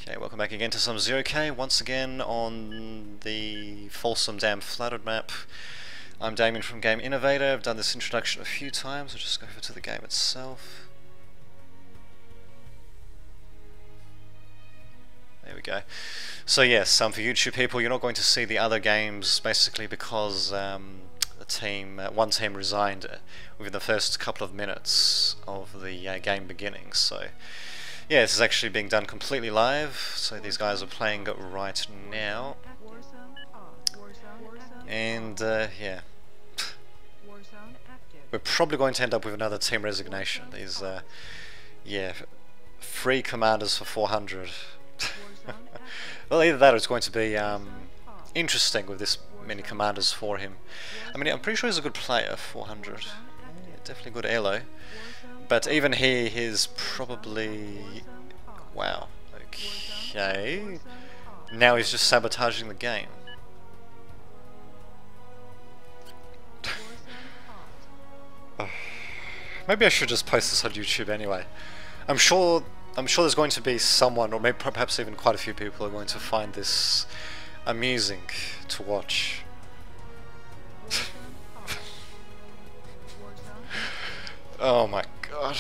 Okay, welcome back again to some 0K, once again on the Folsom Dam Flooded map. I'm Damien from Game Innovator. I've done this introduction a few times. I'll just go over to the game itself. There we go. So yes, for YouTube people, you're not going to see the other games basically because one team resigned within the first couple of minutes of the game beginning. So yeah, this is actually being done completely live, so these guys are playing it right now. And yeah, we're probably going to end up with another team resignation. These yeah, 3 commanders for 400. Well, either that or it's going to be interesting with this many commanders for him. I mean, I'm pretty sure he's a good player, 400. Yeah, definitely good elo. But even he's probably... Wow, okay. Now he's just sabotaging the game. Maybe I should just post this on YouTube anyway. I'm sure there's going to be someone, or maybe perhaps even quite a few people are going to find this amusing to watch. Oh my god.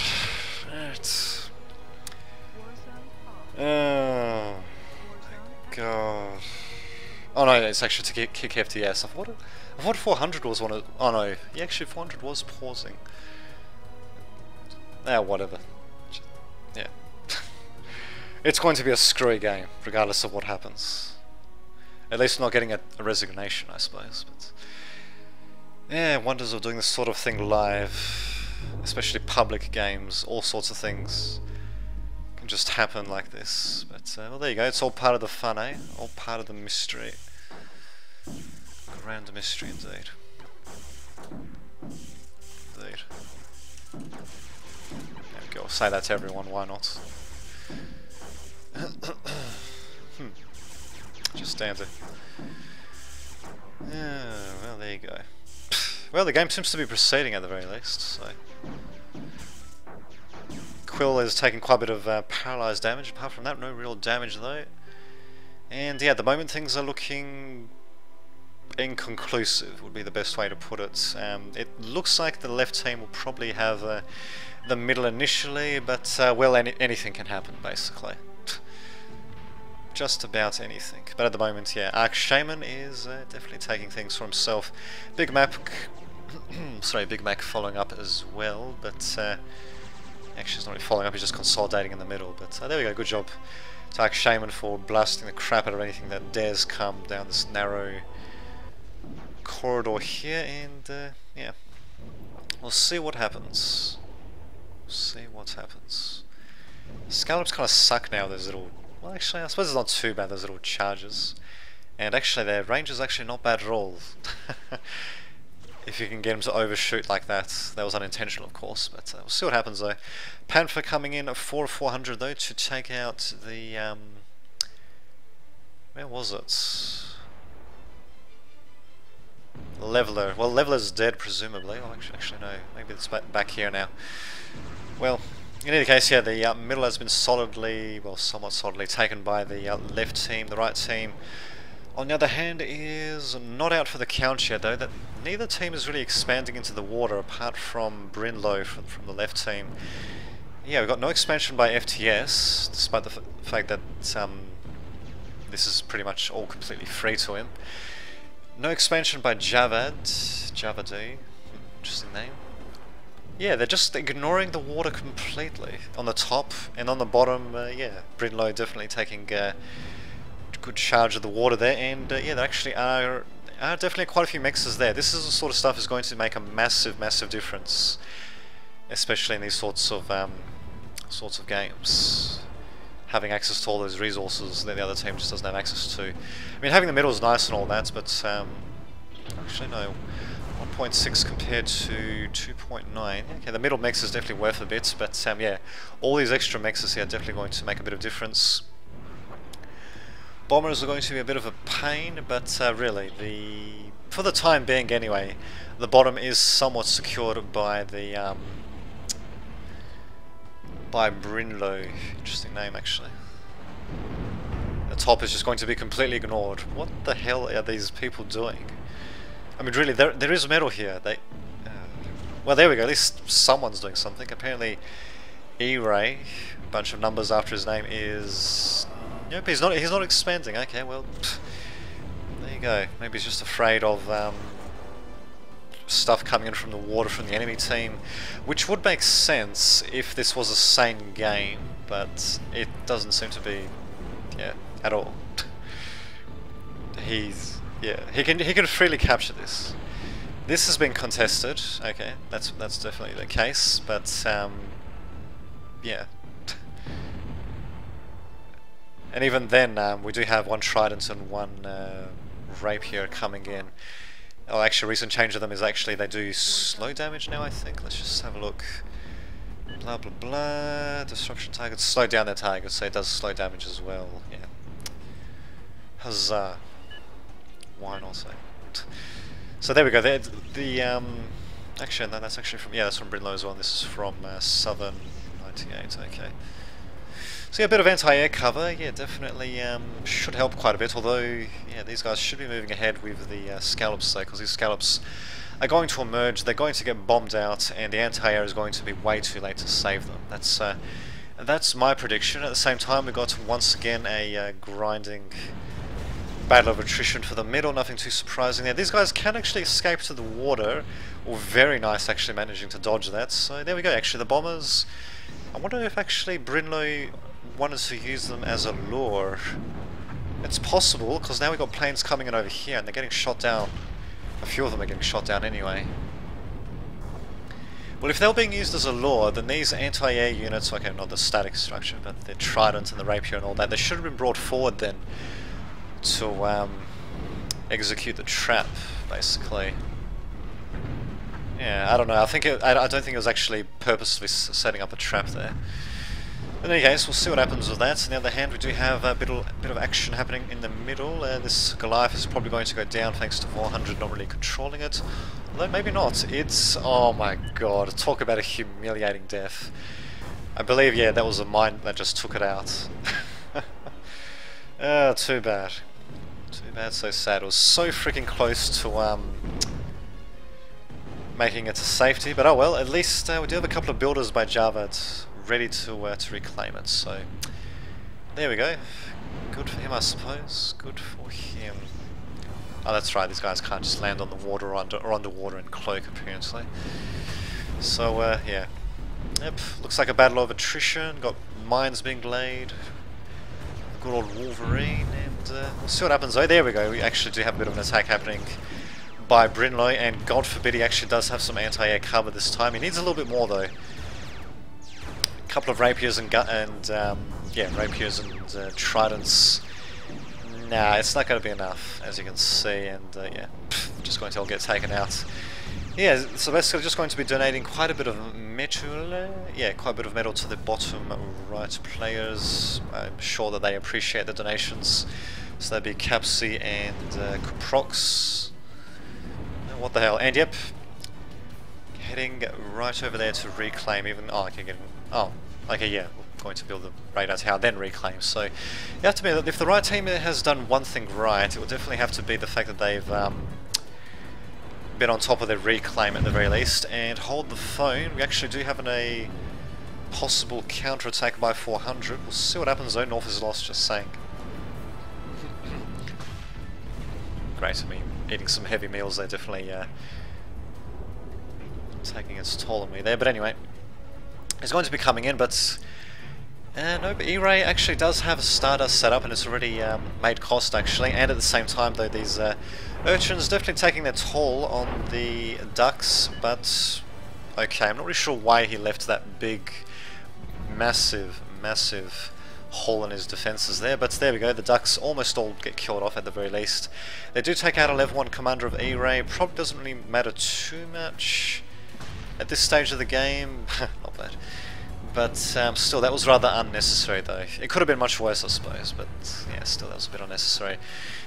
It's... Oh my god. Oh no, it's actually to kick FTS. I thought 400 was one of... Oh no, yeah, actually 400 was pausing. Whatever. Yeah. It's going to be a screwy game, regardless of what happens. At least not getting a resignation, I suppose. But yeah, wonders of doing this sort of thing live. Especially public games, all sorts of things can just happen like this. But well, there you go. It's all part of the fun, eh? All part of the mystery. Grand mystery, indeed. Indeed. There we go. I'll say that to everyone. Why not? Just stand it. Yeah. Well, there you go. Well, the game seems to be proceeding at the very least, so... Quill is taking quite a bit of paralyzed damage. Apart from that, no real damage though. And yeah, at the moment things are looking inconclusive, would be the best way to put it. It looks like the left team will probably have the middle initially, but well, anything can happen basically. Just about anything. But at the moment, yeah, Arc Shaman is definitely taking things for himself. Big Mac, sorry, Big Mac following up as well, but actually he's not really following up, he's just consolidating in the middle. But there we go, good job to Arc Shaman for blasting the crap out of anything that dares come down this narrow corridor here, and yeah, we'll see what happens. We'll see what happens. Scallops kind of suck now, those little... Well, actually, I suppose it's not too bad, those little charges. And actually, their range is actually not bad at all. If you can get them to overshoot like that. That was unintentional, of course, but we'll see what happens, though. Panther coming in at 400, though, to take out the... where was it? Leveler. Well, Leveler's dead, presumably. Oh, actually, no. Maybe it's back here now. Well... In any case, yeah, the middle has been solidly, well, somewhat solidly taken by the left team. The right team, on the other hand, is not out for the count yet, though. That neither team is really expanding into the water, apart from Brinlow from the left team. Yeah, we've got no expansion by FTS, despite the fact that this is pretty much all completely free to him. No expansion by Javadi, interesting name. Yeah, they're just ignoring the water completely on the top, and on the bottom, yeah, Brinlow definitely taking good charge of the water there, and yeah, there actually are definitely quite a few mixes there. This is the sort of stuff is going to make a massive, massive difference, especially in these sorts of games. Having access to all those resources that the other team just doesn't have access to. I mean, having the middle is nice and all that, but actually no. 1.6 compared to 2.9. Okay, the middle mix is definitely worth a bit, but yeah, all these extra mixes here are definitely going to make a bit of difference. Bombers are going to be a bit of a pain, but really, for the time being anyway, the bottom is somewhat secured by the by Brinlow. Interesting name, actually. top is just going to be completely ignored. What the hell are these people doing? I mean, really, there is metal here. Well, there we go. At least someone's doing something. Apparently, E-Ray, a bunch of numbers after his name, is... Nope, he's not expanding. Okay, well, there you go. Maybe he's just afraid of stuff coming in from the water from the enemy team, which would make sense if this was a sane game, but it doesn't seem to be, yeah, at all. He can freely capture this. This has been contested. Okay, that's definitely the case, but yeah. And even then, we do have one trident and one rapier coming in. Oh, actually, recent change of them is actually they do slow damage now, I think. Let's just have a look. Blah blah blah. Destruction targets slow down their targets, so it does slow damage as well. Yeah. Huzzah! Why not say? So there we go. Actually, no, that's actually from that's from Brinlow as well. This is from Southern 98. Okay. So yeah, a bit of anti-air cover, yeah, definitely should help quite a bit, although, yeah, these guys should be moving ahead with the scallops though, because these scallops are going to emerge, they're going to get bombed out, and the anti-air is going to be way too late to save them. That's my prediction. At the same time, we got once again a grinding battle of attrition for the middle, nothing too surprising there. These guys can actually escape to the water, or very nice actually managing to dodge that, so there we go. Actually, the bombers, I wonder if actually Brinlow wanted to use them as a lure. It's possible, because now we've got planes coming in over here and they're getting shot down. A few of them are getting shot down anyway. Well, if they were being used as a lure, then these anti-air units, okay, not the static structure, but the trident and the rapier and all that, they should have been brought forward then to execute the trap, basically. Yeah, I don't know. I don't think it was actually purposely setting up a trap there. In any case, we'll see what happens with that. On the other hand, we do have a bit of action happening in the middle. This Goliath is probably going to go down thanks to 400 not really controlling it. Although maybe not. It's... oh my god, talk about a humiliating death. I believe, yeah, that was a mine that just took it out. Too bad. Too bad, so sad. It was so freaking close to making it to safety, but oh well, at least we do have a couple of builders by Javad ready to reclaim it, so there we go. Good for him, I suppose. Good for him. Oh, that's right, these guys can't just land on the water or underwater and cloak, apparently. So, yeah. Yep, looks like a battle of attrition. Got mines being laid. Good old Wolverine, and we'll see what happens though. There we go, we actually do have a bit of an attack happening by Brinlow, and God forbid he actually does have some anti-air cover this time. He needs a little bit more though. A couple of rapiers and rapiers and tridents. Nah, it's not going to be enough, as you can see, and yeah, just going to all get taken out. Yeah, so basically just going to be donating quite a bit of metal, quite a bit of metal to the bottom right players. I'm sure that they appreciate the donations. So that'd be Capsi and Kuprox. What the hell? And yep, heading right over there to reclaim. Okay, yeah, we're going to build the radar tower, then reclaim. So you have to admit that if the right team has done one thing right, it would definitely have to be the fact that they've been on top of their reclaim at the very least. And hold the phone. We actually do have a possible counter-attack by 400. We'll see what happens though. North is lost, just saying. Great, I mean, eating some heavy meals there, definitely taking its toll on me there. But anyway, it's going to be coming in, but no, but E-Ray actually does have a Stardust set up, and it's already made cost actually. And at the same time though, these urchins definitely taking their toll on the ducks. But okay, I'm not really sure why he left that big, massive hole in his defences there, but there we go, the ducks almost all get killed off at the very least. They do take out a level 1 commander of E-Ray. Probably doesn't really matter too much at this stage of the game. Not bad. But still, that was rather unnecessary though. It could have been much worse, I suppose, but yeah, still that was a bit unnecessary.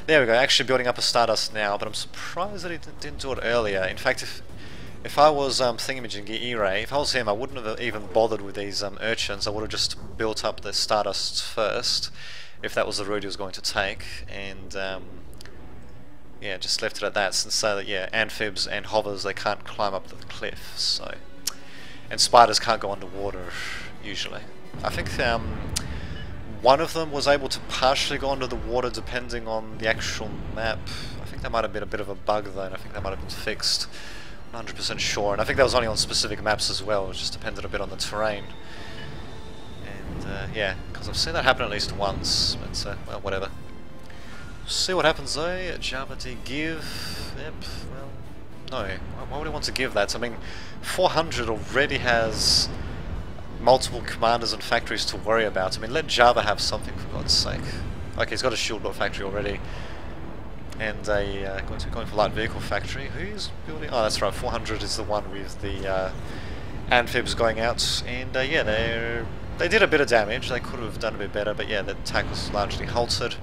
There we go, actually building up a Stardust now, but I'm surprised that he didn't do it earlier. In fact, if I was thingamajiggy E-Ray, if I was him, I wouldn't have even bothered with these urchins. I would have just built up the Stardust first, if that was the route he was going to take, and yeah, just left it at that, since so that yeah, amphibs and hovers, they can't climb up the cliff, so, and spiders can't go underwater usually. I think one of them was able to partially go under the water depending on the actual map. I think that might have been a bit of a bug though, and I think that might have been fixed. 100% sure, and I think that was only on specific maps as well. It just depended a bit on the terrain. And yeah, because I've seen that happen at least once. But well, whatever. See what happens though. Java D give. Yep. Well, no. Why would I want to give that? I mean, 400 already has multiple commanders and factories to worry about. I mean, let Java have something for God's sake. Okay, he's got a shield door factory already. And a going for light vehicle factory. Who's building? Oh, that's right. 400 is the one with the amphibs going out. And yeah, they did a bit of damage. They could have done a bit better, but yeah, the attack was largely halted.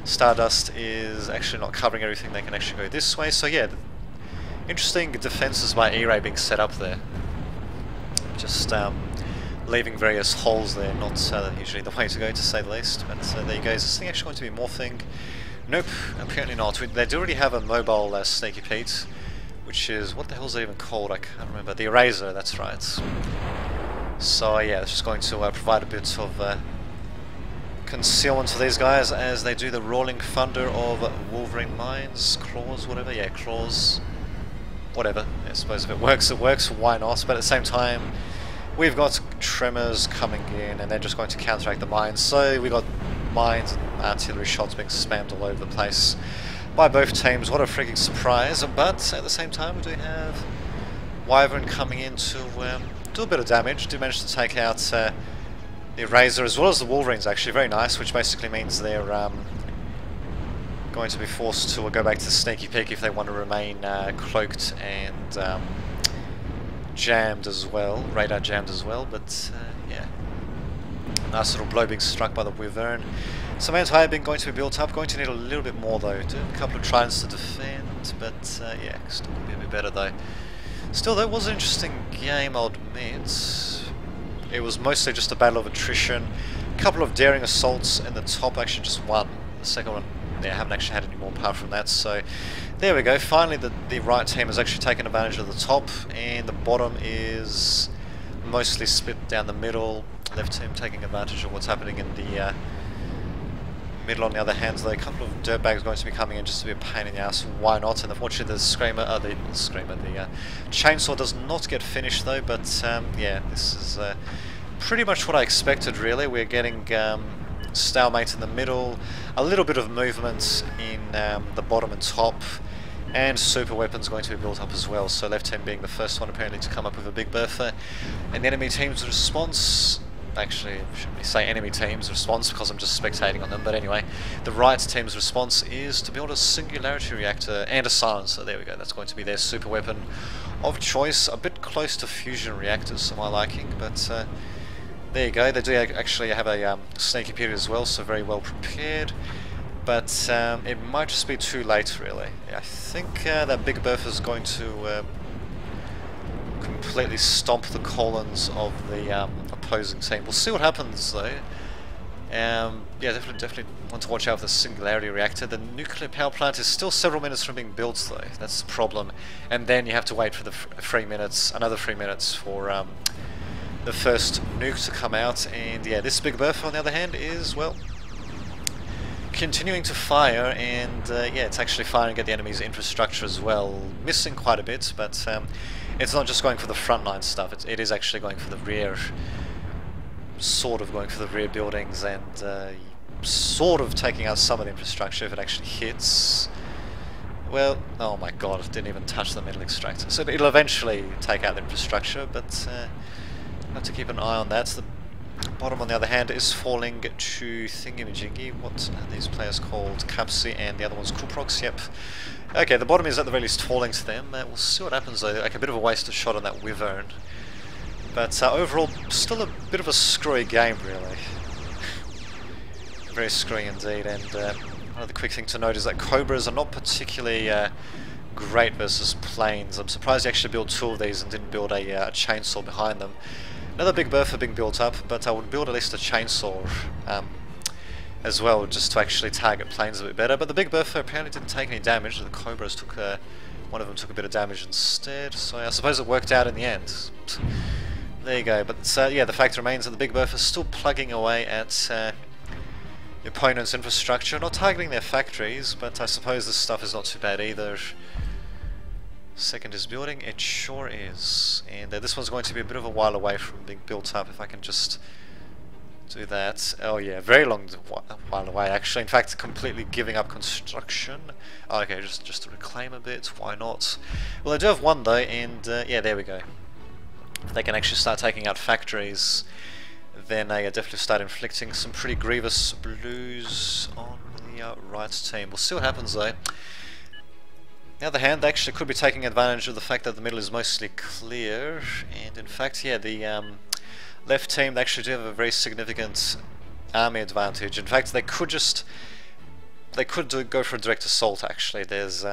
Stardust is actually not covering everything. They can actually go this way. So yeah, interesting defenses by E-Ray being set up there. Just leaving various holes there. Not usually the way to go, to say the least. But there you go. Is this thing actually going to be morphing? Nope, apparently not. They do already have a mobile Sneaky Pete, which is, what the hell is it even called? I can't remember. The Eraser, that's right. So yeah, it's just going to provide a bit of concealment for these guys as they do the rolling thunder of Wolverine Mines, Claws, whatever. Yeah, Claws, whatever. I suppose if it works, why not? But at the same time, we've got Tremors coming in, and they're just going to counteract the mines. So we got mines and artillery shots being spammed all over the place by both teams. What a freaking surprise! But at the same time, we do have Wyvern coming in to do a bit of damage. Do manage to take out the Eraser as well as the Wolverines. Actually, very nice. Which basically means they're going to be forced to go back to Sneaky Peek if they want to remain cloaked and jammed as well, radar jammed as well. But yeah. Nice little blow being struck by the Wyvern. Some anti-air being going to be built up. Going to need a little bit more though. Do a couple of tries to defend, but yeah, still going to be a bit better though. Still, that was an interesting game, I'll admit. It was mostly just a battle of attrition. A couple of daring assaults in the top, actually just one. The second one, they haven't actually had any more apart from that. So there we go. Finally, the right team has actually taken advantage of the top, and the bottom is mostly split down the middle. Left team taking advantage of what's happening in the middle. On the other hand, though, a couple of dirtbags going to be coming in just to be a pain in the ass. Why not? And unfortunately, the chainsaw does not get finished though. But yeah, this is pretty much what I expected. Really, we're getting stalemate in the middle, a little bit of movement in the bottom and top. And super weapons going to be built up as well. So left team being the first one apparently to come up with a big bertha, and the enemy team's response. Actually, I shouldn't say enemy team's response because I'm just spectating on them, but anyway, the right team's response is to build a singularity reactor and a silencer. There we go, that's going to be their super weapon of choice. A bit close to fusion reactors to my liking, but there you go. They do actually have a sneaky period as well, so very well prepared. But it might just be too late, really. I think that Big Bertha is going to completely stomp the colons of the opposing team. We'll see what happens, though. Yeah, definitely want to watch out for the singularity reactor. The nuclear power plant is still several minutes from being built, though. That's the problem. And then you have to wait for the 3 minutes, another 3 minutes for the first nuke to come out. And yeah, this Big Bertha, on the other hand, is, well, continuing to fire, and yeah, it's actually firing at the enemy's infrastructure as well. Missing quite a bit, but it's not just going for the frontline stuff, it is actually going for the rear, sort of going for the rear buildings, and sort of taking out some of the infrastructure if it actually hits. Well, oh my god, it didn't even touch the metal extractor. So it'll eventually take out the infrastructure, but have to keep an eye on that. The bottom, on the other hand, is falling to Thingamajiggy. What are these players called? Capsi, and the other one's Kuprox, yep. Okay, the bottom is at the very least falling to them. We'll see what happens though. Like a bit of a wasted shot on that Wyvern. But overall, still a bit of a screwy game, really. Very screwy indeed. And another quick thing to note is that Cobras are not particularly great versus planes. I'm surprised you actually built two of these and didn't build a chainsaw behind them. Another Big Bertha being built up, but I would build at least a chainsaw as well, just to actually target planes a bit better. But the Big Bertha apparently didn't take any damage. The Cobras took one of them took a bit of damage instead, so I suppose it worked out in the end. There you go. But yeah, the fact remains that the Big Bertha is still plugging away at the opponent's infrastructure, not targeting their factories, but I suppose this stuff is not too bad either. Second is building, it sure is, and this one's going to be a bit of a while away from being built up if I can just do that. Oh yeah, very long while away actually, in fact completely giving up construction. Oh, okay, just to reclaim a bit, why not? Well, I do have one though, and yeah, there we go. If they can actually start taking out factories, then they definitely start inflicting some pretty grievous blows on the right team. We'll see what happens though. On the other hand, they actually could be taking advantage of the fact that the middle is mostly clear, and in fact, yeah, the left team, they actually do have a very significant army advantage. In fact, they could go for a direct assault actually. There's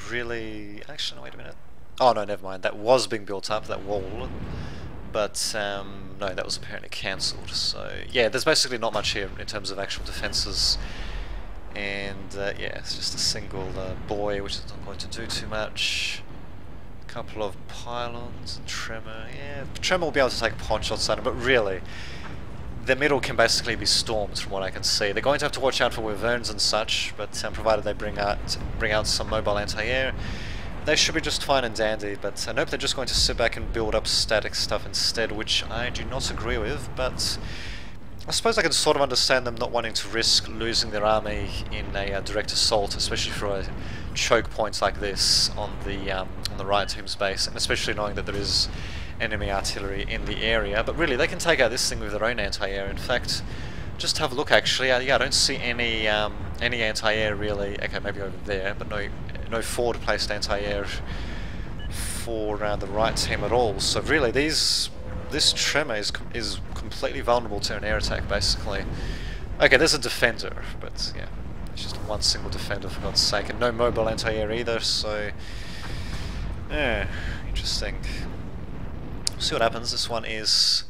really... actually, no, wait a minute. Oh no, never mind, that was being built up, that wall. But no, that was apparently cancelled. So yeah, there's basically not much here in terms of actual defences. And yeah, it's just a single buoy, which is not going to do too much. A couple of pylons and Tremor. Yeah, Tremor will be able to take pot shots at him, but really, the middle can basically be stormed from what I can see. They're going to have to watch out for wyverns and such, but provided they bring out some mobile anti-air, they should be just fine and dandy. But nope, they're just going to sit back and build up static stuff instead, which I do not agree with, but I suppose I can sort of understand them not wanting to risk losing their army in a direct assault, especially for a choke point like this on the right team's base, and especially knowing that there is enemy artillery in the area. But really, they can take out this thing with their own anti-air. In fact, just have a look actually. Yeah, I don't see any anti-air really. Okay, maybe over there, but no forward-placed anti-air for the right team at all. So really, this Tremor is completely vulnerable to an air attack, basically. Okay, there's a defender, but yeah, it's just one single defender for God's sake, and no mobile anti-air either, so yeah, interesting. We'll see what happens. This one is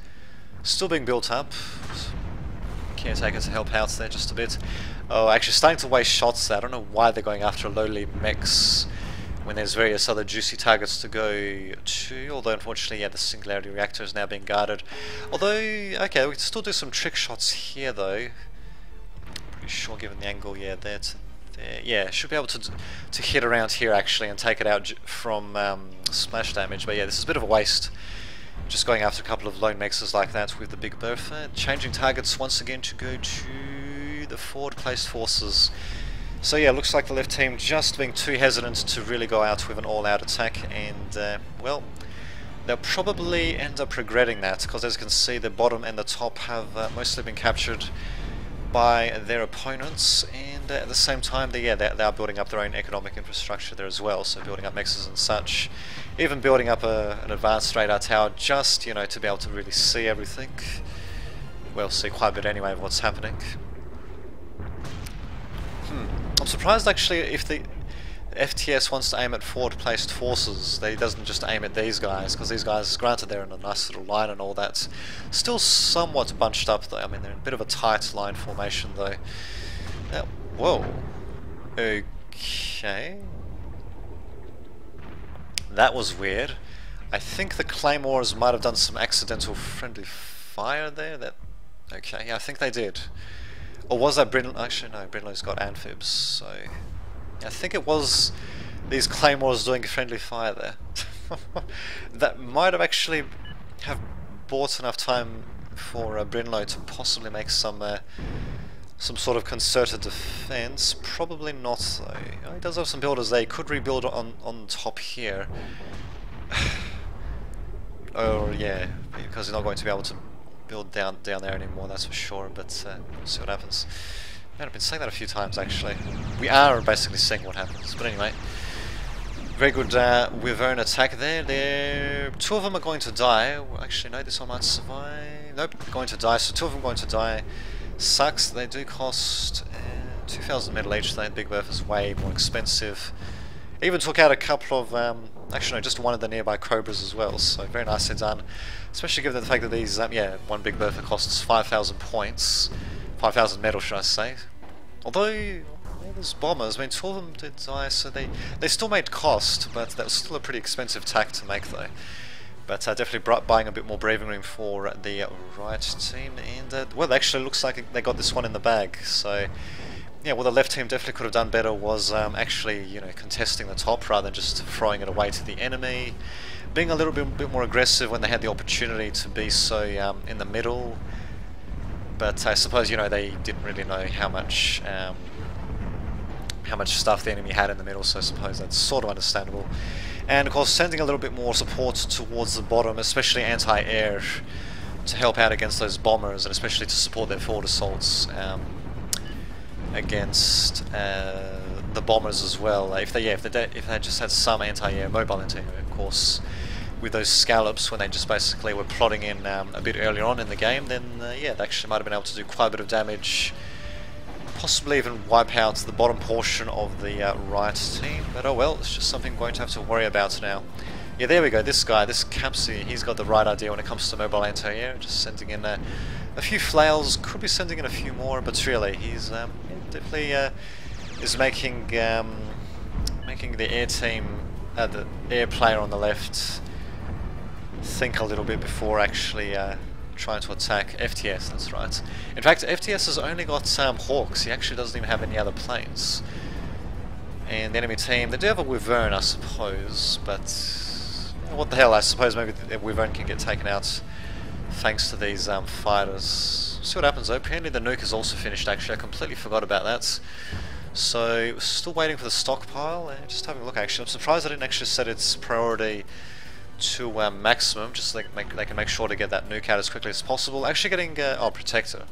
still being built up. Caretaker to help out there just a bit. Oh, actually starting to waste shots there. I don't know why they're going after lowly mechs when there's various other juicy targets to go to, although unfortunately, yeah, the Singularity Reactor is now being guarded. Although, okay, we can still do some trick shots here though. Pretty sure given the angle, yeah, there to there. Yeah, should be able to hit around here actually and take it out from splash damage, but yeah, this is a bit of a waste. Just going after a couple of lone mexes like that with the Big Bertha. Changing targets once again to go to the forward placed forces. So yeah, looks like the left team just being too hesitant to really go out with an all-out attack, and well, they'll probably end up regretting that, because as you can see, the bottom and the top have mostly been captured by their opponents, and at the same time, they are building up their own economic infrastructure there as well, so building up mexes and such, even building up an advanced radar tower just, you know, to be able to really see everything. Well, see quite a bit anyway of what's happening. I'm surprised actually if the FTS wants to aim at forward-placed forces, that he doesn't just aim at these guys, because these guys, granted they're in a nice little line and all that, still somewhat bunched up though. I mean, they're in a bit of a tight line formation though. Whoa. Okay. That was weird. I think the Claymores might have done some accidental friendly fire there. Okay, yeah, I think they did. Or was that Brindle? Actually, no, Brindlow's got amphibs, so I think it was these Claymores doing friendly fire there. That might have actually have bought enough time for Brindlow to possibly make some sort of concerted defense. Probably not, though. He does have some builders there. He could rebuild on top here. Oh yeah, because he's not going to be able to build down there anymore, that's for sure, but we'll see what happens. Man, I've been saying that a few times actually. We are basically seeing what happens, but anyway. Very good Wyvern attack there. Two of them are going to die. Well, actually no, this one might survive. Nope, they're going to die, so two of them are going to die. Sucks, they do cost 2,000 metal each, the Big Bertha is way more expensive. Even took out a couple of, actually no, just one of the nearby Cobras as well, so very nicely done. Especially given the fact that these, yeah, one Big Bertha costs 5,000 points, 5,000 metal, should I say. Although all those bombers, I mean, 2 of them did die, so they still made cost, but that was still a pretty expensive tack to make though. But definitely buying a bit more breathing room for the right team, and well, actually looks like they got this one in the bag. So yeah, what the left team definitely could have done better was actually, you know, contesting the top rather than just throwing it away to the enemy, being a little bit more aggressive when they had the opportunity to be so in the middle. But I suppose, you know, they didn't really know how much stuff the enemy had in the middle, so I suppose that's sort of understandable. And of course, sending a little bit more support towards the bottom, especially anti-air, to help out against those bombers, and especially to support their forward assaults against the bombers as well. If they just had some anti-air, mobile anti-air, of course, with those scallops, when they just basically were plotting in a bit earlier on in the game, then yeah, they actually might have been able to do quite a bit of damage. Possibly even wipe out the bottom portion of the right team, but oh well, it's just something we're going to have to worry about now. Yeah, there we go, this guy, this Capsy, he's got the right idea when it comes to mobile anti-air, just sending in a few flails, could be sending in a few more, but really, he's definitely is making the air team, the air player on the left, think a little bit before actually trying to attack FTS, that's right. In fact, FTS has only got Hawks, he actually doesn't even have any other planes. And the enemy team, they do have a Wyvern, I suppose, but what the hell, I suppose maybe the Wyvern can get taken out thanks to these fighters. See what happens though. Apparently the nuke is also finished actually, I completely forgot about that. So, still waiting for the stockpile, and just having a look actually. I'm surprised I didn't actually set its priority to maximum, just so they can make sure to get that nuke out as quickly as possible. Actually getting, Protector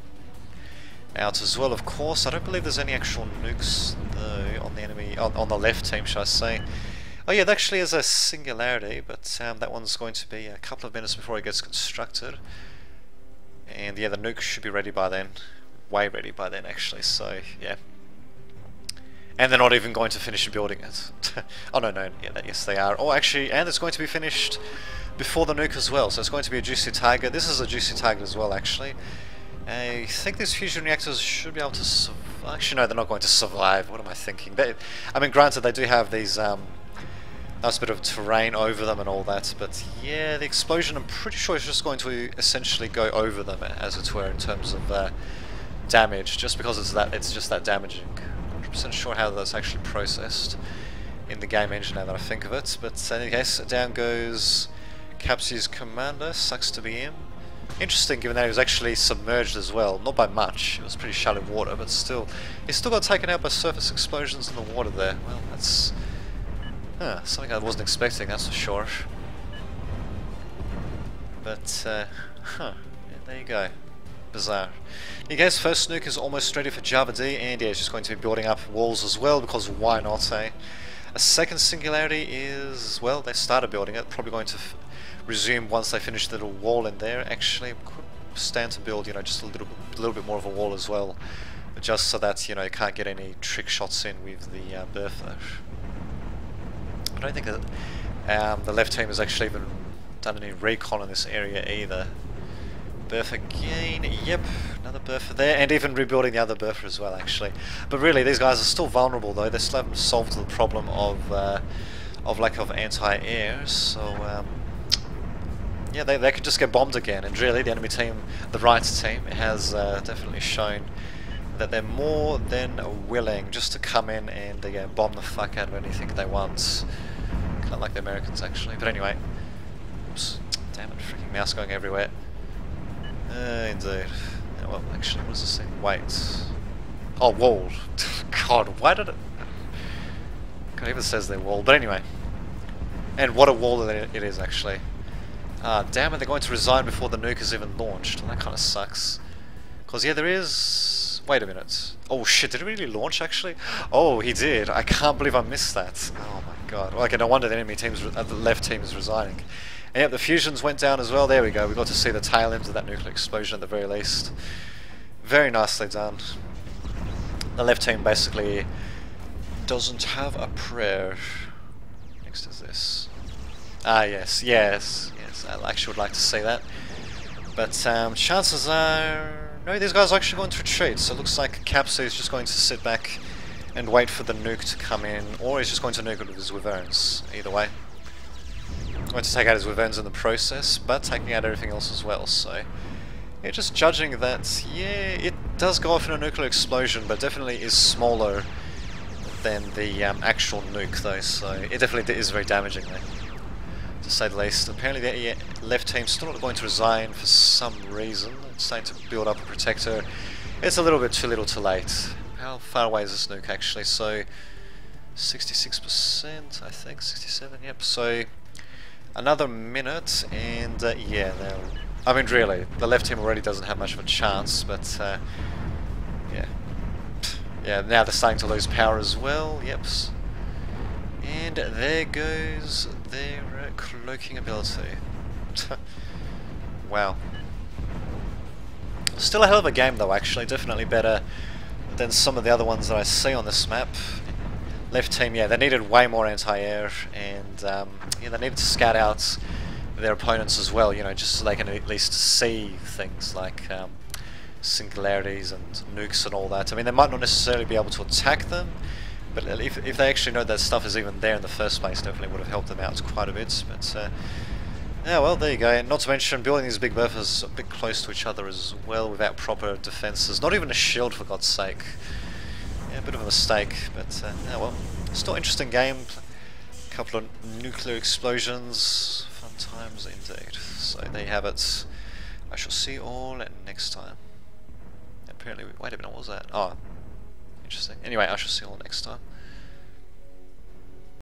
out as well, of course. I don't believe there's any actual nukes though on the enemy, on the left team, should I say. Oh yeah, that actually is a singularity, but that one's going to be a couple of minutes before it gets constructed. And yeah, the nuke should be ready by then. Way ready by then actually, so yeah. And they're not even going to finish building it. Oh no, yeah, yes they are. Oh actually, and it's going to be finished before the nuke as well, so it's going to be a juicy target. This is a juicy target as well actually. I think these fusion reactors should be able to survive. Actually no, they're not going to survive. What am I thinking? I mean, granted they do have these nice bit of terrain over them and all that, but yeah, the explosion I'm pretty sure is just going to essentially go over them, as it were, in terms of damage, just because it's just that damaging. 100% sure how that's actually processed in the game engine now that I think of it, but in any case, down goes Capsy's commander. Sucks to be him. Interesting, given that he was actually submerged as well, not by much, it was pretty shallow water, but still, he still got taken out by surface explosions in the water there. Well, that's something I wasn't expecting, that's for sure. But, yeah, there you go. Bizarre. You guys, first nuke is almost ready for Java D, and yeah, it's just going to be building up walls as well, because why not, eh? A second singularity is, well, they started building it, probably going to resume once they finish the little wall in there. Actually, could stand to build, you know, just a little bit more of a wall as well, just so that, you know, you can't get any trick shots in with the Bertha. I don't think that the left team has actually even done any recon in this area either. Berth again, yep, another Bertha there, and even rebuilding the other Bertha as well actually. But really, these guys are still vulnerable though, they still haven't solved the problem of lack of anti-air, so yeah, they could just get bombed again, and really the enemy team, the right team, has definitely shown that they're more than willing just to come in and bomb the fuck out of anything they want. Kind of like the Americans actually, but anyway. Oops, damn it, freaking mouse going everywhere. Indeed. Yeah, well, actually, what does this thing? Wait. Oh, walled. God, why did it... God, it even says they're walled, but anyway. And what a wall it is, actually. Damn it, they're going to resign before the nuke is even launched, and that kind of sucks. Because, yeah, there is... Wait a minute. Oh, shit, did it really launch, actually? Oh, he did. I can't believe I missed that. Oh, my God. Well, okay, no wonder the enemy team's... the left team is resigning. And yep, the fusions went down as well. There we go. We got to see the tail ends of that nuclear explosion at the very least. Very nicely done. The left team basically doesn't have a prayer. Next is this. Ah, yes. I actually would like to see that. But chances are No, these guys are actually going to retreat, so it looks like Capsule is just going to sit back and wait for the nuke to come in, or he's just going to nuke it with his Wyverns. Either way. Going to take out his Wyverns in the process, but taking out everything else as well, so... Yeah, just judging that, yeah, it does go off in a nuclear explosion, but definitely is smaller than the actual nuke though, so it definitely is very damaging there, to say the least. Apparently the left team's still not going to resign for some reason. It's starting to build up a protector. It's a little bit too little too late. How far away is this nuke actually? So 66%, I think, 67, yep, so another minute and yeah, I mean really, the left team already doesn't have much of a chance, but yeah, now they're starting to lose power as well, yep. And there goes their cloaking ability. Wow. Still a hell of a game though actually, definitely better than some of the other ones that I see on this map. Left team, yeah, they needed way more anti-air, and yeah, they needed to scout out their opponents as well, you know, just so they can at least see things like singularities and nukes and all that. I mean, they might not necessarily be able to attack them, but if they actually know that stuff is even there in the first place, definitely would have helped them out quite a bit. But yeah, well, there you go. Not to mention building these big buffers a bit close to each other as well without proper defences. Not even a shield, for God's sake. Yeah, a bit of a mistake, but yeah, well, still interesting game. A couple of nuclear explosions. Fun times indeed. So there you have it. I shall see you all next time. Apparently, wait a minute, what was that? Oh, interesting. Anyway, I shall see you all next time.